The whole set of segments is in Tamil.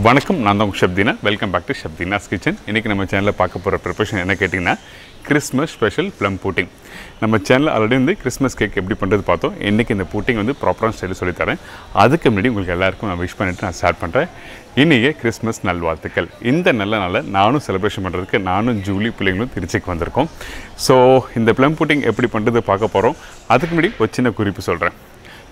வணக்கம், நான் தான் Chef Deena. Welcome back to Chef Deena's Kitchen. இன்றைக்கி நம்ம சேனலில் பார்க்க போகிற ப்ரிப்பரேஷன் என்ன கேட்டிங்கன்னா கிறிஸ்மஸ் ஸ்பெஷல் ப்ளம் புட்டிங். நம்ம சேனலில் ஆல்ரெடி வந்து கிறிஸ்மஸ் கேக் எப்படி பண்ணுறது பார்த்தோம். இன்றைக்கி இந்த புட்டிங் வந்து ப்ராப்பரான ஸ்டைலில் சொல்லித்தரேன். அதுக்கு முன்னாடி உங்களுக்கு எல்லாருக்கும் நான் விஷ் பண்ணிவிட்டு நான் ஸ்டார்ட் பண்ணுறேன். இன்றைக்கி கிறிஸ்மஸ் நல்வாழ்த்துக்கள். இந்த நல்ல நாளில் நானும் செலிப்ரேஷன் பண்ணுறதுக்கு நானும் ஜூலி பிள்ளைங்களும் திருச்சிக்கு வந்திருக்கோம். ஸோ இந்த ப்ளம் புட்டிங் எப்படி பண்ணுறது பார்க்க போகிறோம். அதுக்கு முன்னாடி ஒரு சின்ன குறிப்பு சொல்கிறேன்.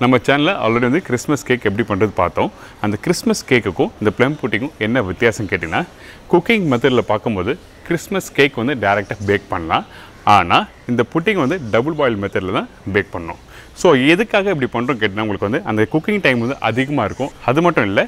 நம்ம சேனலில் ஆல்ரெடி வந்து கிறிஸ்மஸ் கேக் எப்படி பண்ணுறது பார்த்தோம். அந்த கிறிஸ்மஸ் கேக்குக்கும் இந்த ப்ளம் புட்டிங்கும் என்ன வித்தியாசம் கேட்டிங்கன்னா, குக்கிங் மெத்தடில் பார்க்கும்போது கிறிஸ்மஸ் கேக் வந்து டைரெக்டாக பேக் பண்ணலாம். ஆனால் இந்த புட்டிங் வந்து டபுள் பாயில் மெத்தடில் தான் பேக் பண்ணணும். ஸோ எதுக்காக இப்படி பண்ணுறோம் கேட்டிங்கன்னா, உங்களுக்கு வந்து அந்த குக்கிங் டைம் வந்து அதிகமாக இருக்கும். அது மட்டும் இல்லை,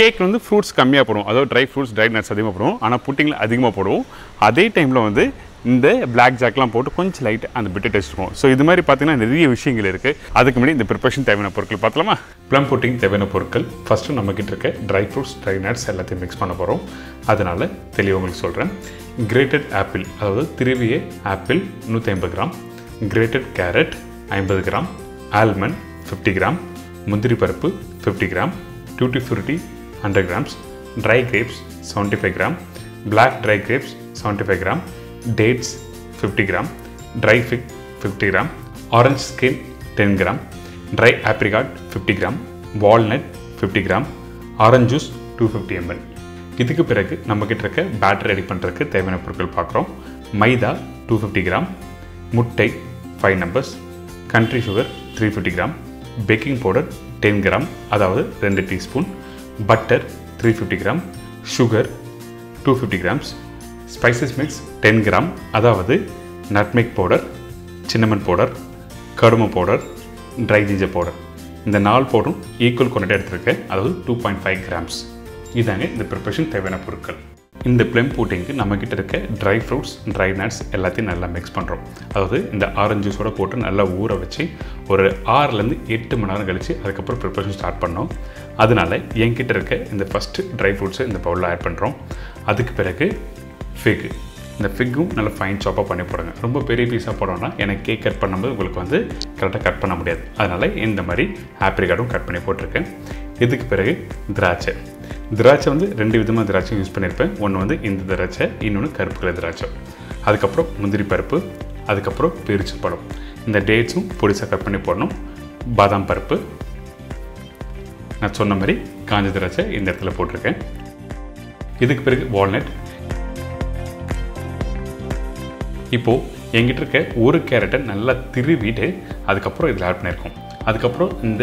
கேக் வந்து ஃப்ரூட்ஸ் கம்மியாக போடுவோம். அதாவது ட்ரை ஃப்ரூட்ஸ், ட்ரை நட்ஸ் அதிகமாக போடுவோம். ஆனால் புட்டிங்கில் அதிகமாக போடுவோம். அதே டைமில் வந்து இந்த பிளாக் ஜாக்லாம் போட்டு கொஞ்சம் லைட் அந்த பிட்டு டேஸ்ட் இருக்கும். ஸோ இது மாதிரி பார்த்தீங்கன்னா நிறைய விஷயங்கள் இருக்குது. அதுக்கு முன்னாடி இந்த ப்ரிப்பரேஷன் தேவையான பொருட்கள் பார்த்தலாமா? ப்ளம் புட்டிங் தேவையான பொருட்கள் ஃபஸ்ட்டு நம்மக்கிட்ட இருக்க ட்ரை ஃப்ரூட்ஸ், ட்ரை நட்ஸ் எல்லாத்தையும் மிக்ஸ் பண்ண போகிறோம். அதனால் தெளிவாக உங்களுக்கு சொல்கிறேன். கிரேட்டட் ஆப்பிள், அதாவது திருவிய apple 150 gram, grated carrot 50 gram, almond 50 gram, முந்திரி பருப்பு 50 gram, tutti frutti 100 grams, dry grapes 75 gram, black dry grapes 75 gram, dates 50 gram, dry fig 50 gram, orange skin 10 gram, dry apricot 50 gram, walnut 50 gram, orange juice 250 ml. இதுக்கு பிறகு நம்ம கிட்ட இருக்க பேட்டர் ரெடி பண்ணுறதுக்கு தேவையான பொருட்கள் பார்க்குறோம். மைதா 250 gram, முட்டை 5 numbers, country sugar 350 gram, baking powder 10 gram, அதாவது 2 teaspoon, butter 350 gram, sugar 250 grams, spices mix 10 gram, அதாவது nutmeg powder, cinnamon powder, cardamom powder, dry ginger powder. இந்த 4 பவுடரும் ஈக்குவல் குவான்டிட்டி எடுத்துருக்கேன், அதாவது 2.5 கிராம்ஸ். இதாங்க இந்த ப்ரிப்பரேஷன் தேவையான பொருட்கள். இந்த ப்ளம் புட்டிங்க்கு நம்மக்கிட்ட இருக்க ட்ரை ஃப்ரூட்ஸ், ட்ரை நட்ஸ் எல்லாத்தையும் நல்லா மிக்ஸ் பண்ணுறோம். அதாவது இந்த ஆரஞ்சு ஜூஸோட போட்டு நல்லா ஊற வச்சு ஒரு 6லேருந்து 8 மணி நேரம் கழித்து அதுக்கப்புறம் ப்ரிப்பரேஷன் ஸ்டார்ட் பண்ணோம். அதனால் என்கிட்ட இருக்க இந்த ஃபஸ்ட்டு ட்ரை ஃப்ரூட்ஸை இந்த பவுலில் ஆட் பண்ணுறோம். அதுக்கு பிறகு ஃபிக், இந்த ஃபிக்கும் நல்லா ஃபைன் சாப்பாக பண்ணி போடுங்க. ரொம்ப பெரிய பீஸாக போடணும்னா எனக்கு கேக் கட் பண்ணும்போது உங்களுக்கு வந்து கரெக்டாக கட் பண்ண முடியாது. அதனால் இந்த மாதிரி ஆப்ரிகாட்டும் கட் பண்ணி போட்டிருக்கேன். இதுக்கு பிறகு திராட்சை. திராட்சை வந்து 2 விதமாக திராட்சை யூஸ் பண்ணியிருப்பேன். ஒன்று வந்து இந்த திராட்சை, இன்னொன்று கருப்பு கலர் திராட்சை. அதுக்கப்புறம் முந்திரி பருப்பு, அதுக்கப்புறம் பேரிச்சை பழம். இந்த டேட்ஸும் பொடிசாக கட் பண்ணி போடணும். பாதாம் பருப்பு, நான் சொன்ன மாதிரி காஞ்ச திராட்சை இந்த இடத்துல போட்டிருக்கேன். இதுக்கு பிறகு வால்நட். இப்போது எங்கிட்ட இருக்க ஒரு கேரட்டை நல்லா திருவிட்டு அதுக்கப்புறம் இதில் ஆட் பண்ணியிருக்கோம். அதுக்கப்புறம் இந்த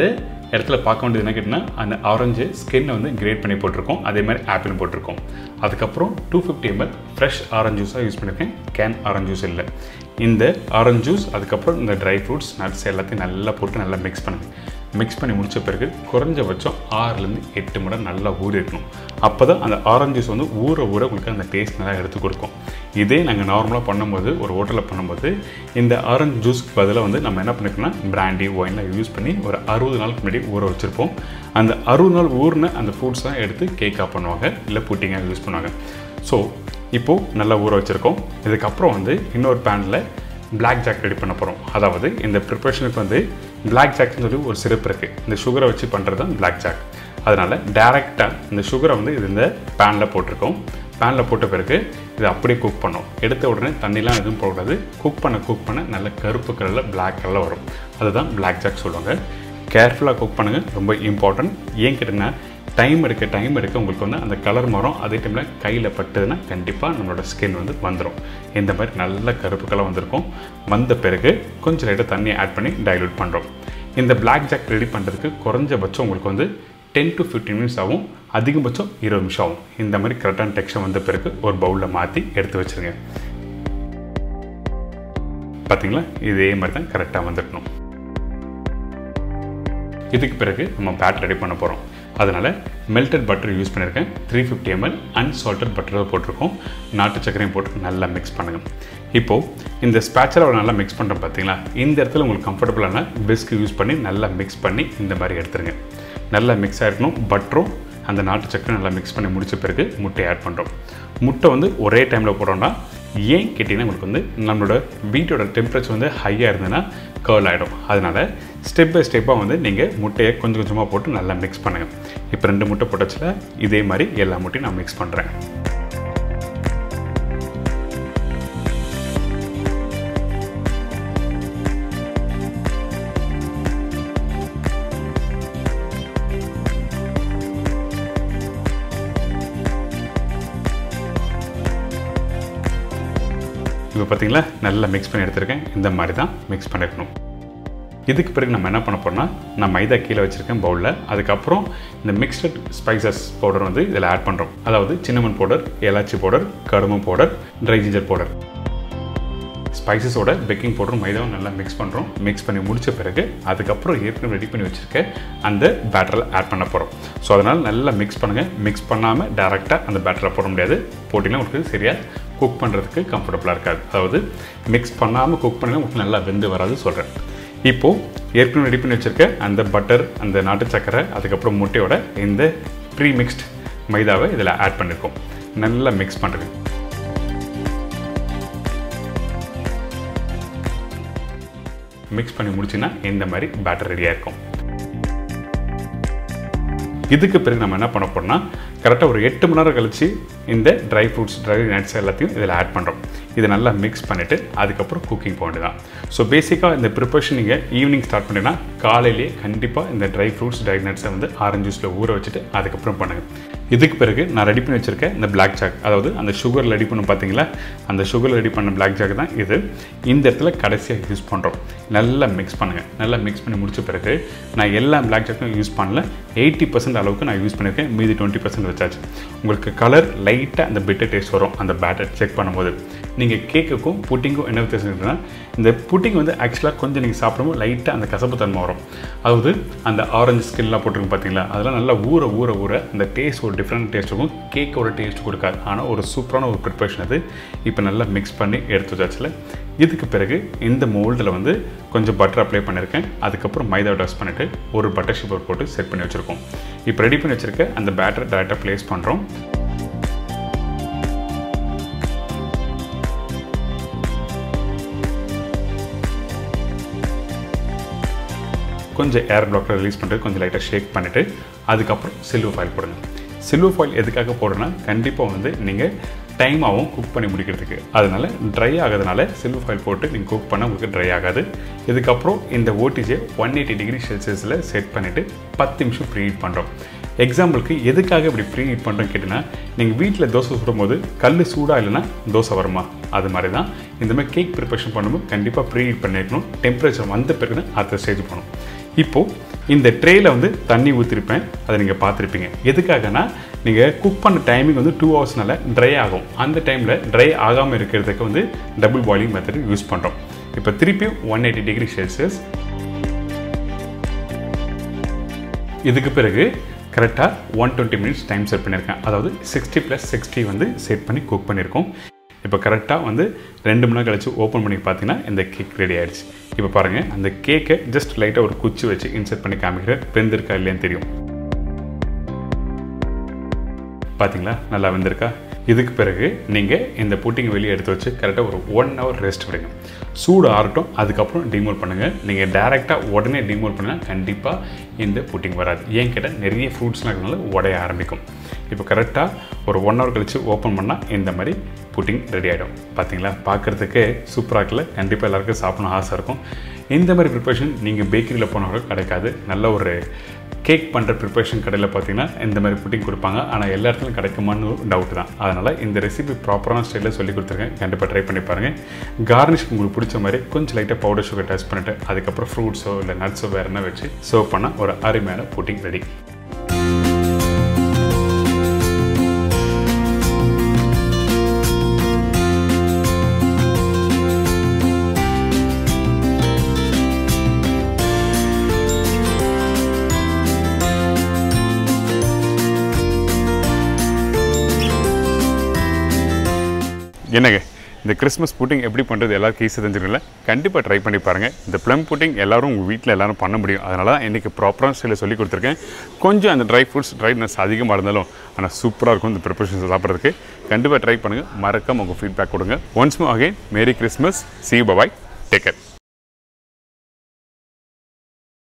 இடத்துல பார்க்க வேண்டியது என்ன கேட்டிங்கன்னா, அந்த ஆரஞ்சு ஸ்கின்னை வந்து கிரேட் பண்ணி போட்டிருக்கோம். அதே மாதிரி ஆப்பிள் போட்டிருக்கோம். அதுக்கப்புறம் 250 ml ஃப்ரெஷ் ஆரஞ்சு ஜூஸாக யூஸ் பண்ணியிருக்கேன். கேன் ஆரஞ்சு ஜூஸ் இல்லை. இந்த ஆரஞ்சு ஜூஸ், அதுக்கப்புறம் இந்த ட்ரை ஃப்ரூட்ஸ், நட்ஸ் எல்லாத்தையும் நல்லா போட்டு நல்லா மிக்ஸ் பண்ணுங்கள். மிக்ஸ் பண்ணி முடித்த பிறகு குறைஞ்சபட்சம் 6லேருந்து 8 மணி நேரம் நல்லா ஊறி இருக்கணும். அப்போ தான் அந்த ஆரஞ்சு ஜூஸ் வந்து ஊற உங்களுக்கு அந்த டேஸ்ட் நல்லா எடுத்து கொடுக்கும். இதே நாங்கள் நார்மலாக பண்ணும்போது, ஒரு ஹோட்டலில் பண்ணும்போது, இந்த ஆரஞ்சு ஜூஸ்க்கு பதிலாக வந்து நம்ம என்ன பண்ணிக்கணும்னா பிராண்டி, ஒயின்லாம் யூஸ் பண்ணி ஒரு 60 நாளுக்கு முன்னாடி ஊற வச்சுருப்போம். அந்த 60 நாள் ஊறின அந்த ஃப்ரூட்ஸ் தான் எடுத்து கேக்காக பண்ணுவாங்க, இல்லை புட்டிங்காக யூஸ் பண்ணுவாங்க. ஸோ இப்போது நல்லா ஊற வச்சுருக்கோம். இதுக்கப்புறம் வந்து இன்னொரு பேனில் பிளாக் ஜாக் ரெடி பண்ண போகிறோம். அதாவது இந்த ப்ரிப்ரேஷனுக்கு வந்து பிளாக் ஜாக்னு சொல்லி ஒரு சிரப் இருக்குது. இந்த சுகரை வச்சு பண்ணுறது தான் பிளாக் ஜாக். அதனால் டேரெக்டாக இந்த சுகரை வந்து இது இந்த பேனில் போட்டிருக்கோம். பேனில் போட்ட பிறகு இதை அப்படியே குக் பண்ணோம். எடுத்த உடனே தண்ணிலாம் எதுவும் போடக்கூடாது. குக் பண்ண நல்ல கருப்பு கலரில் பிளாக் கலரில் வரும். அதுதான் பிளாக் ஜாக் சொல்லுவாங்க. கேர்ஃபுல்லாக குக் பண்ணுங்கள், ரொம்ப இம்பார்ட்டன்ட். ஏன் கேட்டிங்கன்னா, டைம் எடுக்க உங்களுக்கு வந்து அந்த கலர் மாறும். அதே டைமில் கையில் பட்டுதுன்னா கண்டிப்பாக நம்மளோட ஸ்கின் வந்து வந்துடும். இந்த மாதிரி நல்ல கருப்பு கலர் வந்திருக்கும். வந்த பிறகு கொஞ்சம் லைட்டாக தண்ணியை ஆட் பண்ணி டைல்யூட் பண்ணுறோம். இந்த பிளாக் ஜாக் ரெடி பண்ணுறதுக்கு குறைஞ்சபட்சம் உங்களுக்கு வந்து 10 to 15 மினிட்ஸ் ஆகும். அதிகபட்சம் 20 நிமிஷம் ஆகும். இந்த மாதிரி கரெக்டான டெக்ஸ்சர் வந்த பிறகு ஒரு பவுலில் மாற்றி எடுத்து வச்சுருங்க. பார்த்தீங்களா, இதே மாதிரி தான் கரெக்டாக வந்துடணும். இதுக்கு பிறகு நம்ம பேட்டர் ரெடி பண்ண போகிறோம். அதனால் மெல்டட் பட்டர் யூஸ் பண்ணியிருக்கேன். 350 ml அன்சால்டட் பட்டரை போட்டிருக்கோம். நாட்டு சர்க்கரையும் போட்டு நல்லா மிக்ஸ் பண்ணுங்கள். இப்போது இந்த ஸ்பேச்சரை நல்லா மிக்ஸ் பண்ணுறோம். பார்த்தீங்களா, இந்த இடத்துல உங்களுக்கு கம்ஃபர்டபுளான பிஸ்கு யூஸ் பண்ணி நல்லா மிக்ஸ் பண்ணி இந்த மாதிரி எடுத்துருங்க. நல்லா மிக்ஸ் ஆகிருக்கணும். பட்டரும் அந்த நாட்டு சக்கரை நல்லா மிக்ஸ் பண்ணி முடித்த பிறகு முட்டை ஆட் பண்ணுறோம். முட்டை வந்து ஒரே டைமில் போடுறோம்னா, ஏன் கேட்டிங்கன்னா உங்களுக்கு வந்து நம்மளோட வீட்டோட டெம்பரேச்சர் வந்து ஹையாக இருந்ததுன்னா கர்ல் ஆகிடும். அதனால் ஸ்டெப் பை ஸ்டெப்பாக வந்து நீங்கள் முட்டையை கொஞ்சம் கொஞ்சமாக போட்டு நல்லா மிக்ஸ் பண்ணுங்கள். இப்போ 2 முட்டை போட்டச்சில் இதே மாதிரி எல்லா முட்டையும் நான் மிக்ஸ் பண்ணுறேன். இப்போ பார்த்தீங்களா நல்லா மிக்ஸ் பண்ணி எடுத்துருக்கேன். இந்த மாதிரி தான் மிக்ஸ் பண்ணிருக்கணும். இதுக்கு பிறகு நம்ம என்ன பண்ண போறோம்னா, நான் மைதா கீழே வச்சுருக்கேன் பவுலில். அதுக்கப்புறம் இந்த மிக்ஸ்டு ஸ்பைசஸ் பவுடர் வந்து இதில் ஆட் பண்ணுறோம். அதாவது சின்னமன் பவுடர், ஏலாச்சி பவுடர், கருமம் பவுடர், ட்ரை ஜிஞ்சர் பவுடர். ஸ்பைசஸோட பேக்கிங் பவுடரும் மைதாவும் நல்லா மிக்ஸ் பண்ணுறோம். மிக்ஸ் பண்ணி முடித்த பிறகு அதுக்கப்புறம் ஏற்கனவே ரெடி பண்ணி வச்சுருக்க அந்த பேட்டரில் ஆட் பண்ண போகிறோம். ஸோ அதனால் நல்லா மிக்ஸ் பண்ணுங்கள். மிக்ஸ் பண்ணாமல் டேரெக்டாக அந்த பேட்டரில் போட முடியாது. போட்டிங்கன்னா உங்களுக்கு சரியாக குக் பண்ணுறதுக்கு கம்ஃபர்டபுளாக இருக்காது. அதாவது மிக்ஸ் பண்ணாமல் குக் பண்ணினா உங்களுக்கு நல்லா வெந்து வராது சொல்கிறேன். இப்போது ஏற்கனவே ரெடி பண்ணி வச்சுருக்க அந்த பட்டர், அந்த நாட்டு சக்கரை, அதுக்கப்புறம் முட்டையோட இந்த ப்ரீ மிக்ஸ்ட் மைதாவை இதில் ஆட் பண்ணியிருக்கோம். நல்லா மிக்ஸ் பண்ணுறது. மிக்ஸ் பண்ணி முடிச்சுன்னா இந்த மாதிரி பேட்டர் ரெடியாக இருக்கும். இதுக்கு பிறகு நம்ம என்ன பண்ண போறோம்னா, கரெக்டாக ஒரு 8 மணி நேரம் கழிச்சு இந்த ட்ரை ஃப்ரூட்ஸ், ட்ரை நட்ஸ் எல்லாத்தையும் இதில் ஆட் பண்ணுறோம். இதை நல்லா மிக்ஸ் பண்ணிவிட்டு அதுக்கப்புறம் குக்கிங் போக வேண்டியதான். ஸோ பேசிக்காக இந்த ப்ரிப்பரேஷன் நீங்கள் ஈவினிங் ஸ்டார்ட் பண்ணிங்கன்னா காலையிலேயே கண்டிப்பாக இந்த ட்ரை ஃப்ரூட்ஸ், ட்ரை நட்ஸை வந்து ஆரஞ்சு ஜூஸில் ஊற வச்சுட்டு அதுக்கப்புறம் பண்ணுங்கள். இதுக்கு பிறகு நான் ரெடி பண்ணி வச்சுருக்கேன் இந்த பிளாக் ஜாக், அதாவது அந்த சுகர் ரெடி பண்ண பார்த்தீங்களா, அந்த சுகர் ரெடி பண்ண பிளாக் ஜாக் தான் இது. இந்த இடத்துல கடைசியாக யூஸ் பண்ணுறோம். நல்லா மிக்ஸ் பண்ணுங்கள். நல்லா மிக்ஸ் பண்ணி முடிச்ச பிறகு நான் எல்லா பிளாக் ஜாக்கும் யூஸ் பண்ணல, 80% அளவுக்கு நான் யூஸ் பண்ணியிருக்கேன். மீதி 20% வச்சாச்சு. உங்களுக்கு கலர் லைட்டாக அந்த பிட்டர் டேஸ்ட் வரும் அந்த பேட்டர் செக் பண்ணும்போது. நீங்கள் கேக்குக்கும் புட்டிங்கும் என்ன வித்தியாசம் இருக்குன்னா, இந்த புட்டிங் வந்து ஆக்சுவலாக கொஞ்சம் நீங்கள் சாப்பிடும்போது லைட்டாக அந்த கசப்பு தன்மை வரும். அதாவது அந்த ஆரஞ்சு ஸ்கின்லாம் போட்டிருக்கு பார்த்தீங்களா, அதெல்லாம் நல்லா ஊற ஊற ஊற அந்த டேஸ்ட் ஒரு டிஃப்ரெண்ட் டேஸ்ட் இருக்கும். கேக்கோட டேஸ்ட் கொடுக்காது. ஆனால் ஒரு சூப்பரான ஒரு ப்ரிப்பரேஷன் அது. இப்போ நல்லா மிக்ஸ் பண்ணி எடுத்து வச்சாச்சுல. இதுக்கு பிறகு இந்த மோல்டில் வந்து கொஞ்சம் பட்டர் அப்ளை பண்ணியிருக்கேன். அதுக்கப்புறம் மைதா டஸ்ட் பண்ணிவிட்டு ஒரு பட்டர் ஷுகர் போட்டு செட் பண்ணி வச்சுருக்கோம். இப்போ ரெடி பண்ணி வச்சுருக்க அந்த பேட்டர் டேரெக்டாக ப்ளேஸ் பண்ணுறோம். கொஞ்சம் ஏர் பிளாக்கை ரிலீஸ் பண்ணிட்டு கொஞ்சம் லைட்டாக ஷேக் பண்ணிவிட்டு அதுக்கப்புறம் சில்வர் ஃபாயில் போடுங்க. சில்வர் ஃபாயில் எதுக்காக போடுறேன்னா, கண்டிப்பாக வந்து நீங்கள் டைம் ஆகும் குக் பண்ணி முடிக்கிறதுக்கு. அதனால் ட்ரை ஆகிறதுனால சில்வர் ஃபாயில் போட்டு நீங்கள் குக் பண்ணால் உங்களுக்கு ட்ரை ஆகாது. இதுக்கப்புறம் இந்த ஓடிஜியை 180 டிகிரி செல்சியஸில் செட் பண்ணிவிட்டு 10 நிமிஷம் ப்ரீ ஹீட் பண்ணுறோம். எக்ஸாம்பிளுக்கு எதுக்காக இப்படி ப்ரீ ஹீட் பண்ணுறோன்னு கேட்டிங்கன்னா, நீங்கள் வீட்டில் தோசை சுடும்போது கல் சூடாக இல்லைன்னா தோசை வருமா, அது மாதிரி தான் இந்த மாதிரி கேக் ப்ரிப்பரேஷன் பண்ணும்போது கண்டிப்பாக ப்ரீ ஹீட் பண்ணிக்கணும். டெம்பரேச்சர் வந்த பிறகு தான் அடுத்த ஸ்டேஜ் பண்ணணும். இப்போது இந்த ட்ரேயில் வந்து தண்ணி ஊற்றிருப்பேன், அதை நீங்கள் பார்த்துருப்பீங்க. எதுக்காகனா, நீங்கள் குக் பண்ண டைமிங் வந்து 2 ஹவர்ஸ்னால ட்ரை ஆகும். அந்த டைமில் ட்ரை ஆகாமல் இருக்கிறதுக்கு வந்து டபுள் பாயிலிங் மெத்தட் யூஸ் பண்ணுறோம். இப்போ திருப்பியும் 180 டிகிரி செல்சியஸ். இதுக்கு பிறகு கரெக்டாக 120 மினிட்ஸ் டைம் செட் பண்ணியிருக்கேன். அதாவது 60+60 வந்து செட் பண்ணி குக் பண்ணியிருக்கோம். இப்போ கரெக்டாக வந்து 2 மணி நேரம் கழிச்சு ஓப்பன் பண்ணி பார்த்தீங்கன்னா இந்த கேக் ரெடி ஆகிடுச்சு. இப்போ பாருங்கள், அந்த கேக்கை ஜஸ்ட் லைட்டாக ஒரு குச்சி வச்சு இன்சர்ட் பண்ணி காமிக்கிறேன். வெந்திருக்கா இல்லையான்னு தெரியும். பார்த்தீங்களா, நல்லா வெந்திருக்கா. இதுக்கு பிறகு நீங்கள் இந்த புட்டிங் வெளியே எடுத்து வச்சு கரெக்டாக ஒரு 1 ஹவர் ரெஸ்ட் விடுங்க. சூடு ஆறட்டும். அதுக்கப்புறம் டிமோல் பண்ணுங்கள். நீங்கள் டேரெக்டாக உடனே டிமோல் பண்ணால் கண்டிப்பாக இந்த புட்டிங் வராது. ஏன் கேட்டால் நிறைய ஃப்ரூட்ஸ்லாம் இருக்கிறதுனால உடைய ஆரம்பிக்கும். இப்போ கரெக்டாக ஒரு 1 ஹவர் கழித்து ஓப்பன் பண்ணால் இந்த மாதிரி புட்டிங் ரெடி ஆகிடும். பார்த்தீங்களா, பார்க்குறதுக்கு சூப்பராக இருக்குல்ல. கண்டிப்பாக எல்லாருக்கும் சாப்பிடணும் ஆசை இருக்கும். இந்த மாதிரி ப்ரிப்பரேஷன் நீங்கள் பேக்கரியில் போனாலும் கிடைக்காது. நல்ல ஒரு கேக் பண்ணுற ப்ரிப்பரேஷன் கடையில் பார்த்தீங்கன்னா இந்த மாதிரி புட்டிங் கொடுப்பாங்க. ஆனால் எல்லா இடத்துலையும் கிடைக்குமான்னு டவுட் தான். அதனால் இந்த ரெசிபி ப்ராப்பரான ஸ்டைலில் சொல்லி கொடுத்துருக்கேன். கண்டிப்பாக ட்ரை பண்ணி பாருங்கள். கார்னிஷ் உங்களுக்கு பிடிச்ச மாதிரி கொஞ்சம் லைட்டாக பவுடர் சுகர் டச் பண்ணிவிட்டு அதுக்கப்புறம் ஃப்ரூட்ஸோ இல்லை நட்ஸோ வேறு என்ன வச்சு சர்வ் பண்ணால் ஒரு அருமையான புட்டிங் ரெடி. என்னங்க, இந்த கிறிஸ்மஸ் புட்டிங் எப்படி பண்ணுறது எல்லாருக்கும் ஈஸியாக தெரிஞ்சுக்கல. கண்டிப்பாக ட்ரை பண்ணி பாருங்கள். இந்த ப்ளம் புட்டிங் எல்லோரும் உங்கள் வீட்டில் எல்லோரும் பண்ண முடியும். அதனால தான் இன்றைக்கி ப்ராப்பரான ஸ்டைலில் சொல்லி கொடுத்துருக்கேன். கொஞ்சம் அந்த ட்ரை ஃப்ரூட்ஸ், ட்ரை நட்ஸ் அதிகமாக இருந்தாலும் ஆனால் சூப்பராக இருக்கும் இந்த ப்ரிப்பரேஷன்ஸ் சாப்பிட்றதுக்கு. கண்டிப்பாக ட்ரை பண்ணுங்கள். மறக்காம உங்கள் ஃபீட்பேக் கொடுங்க. Once more again, merry Christmas. See you, bye bye. Take care.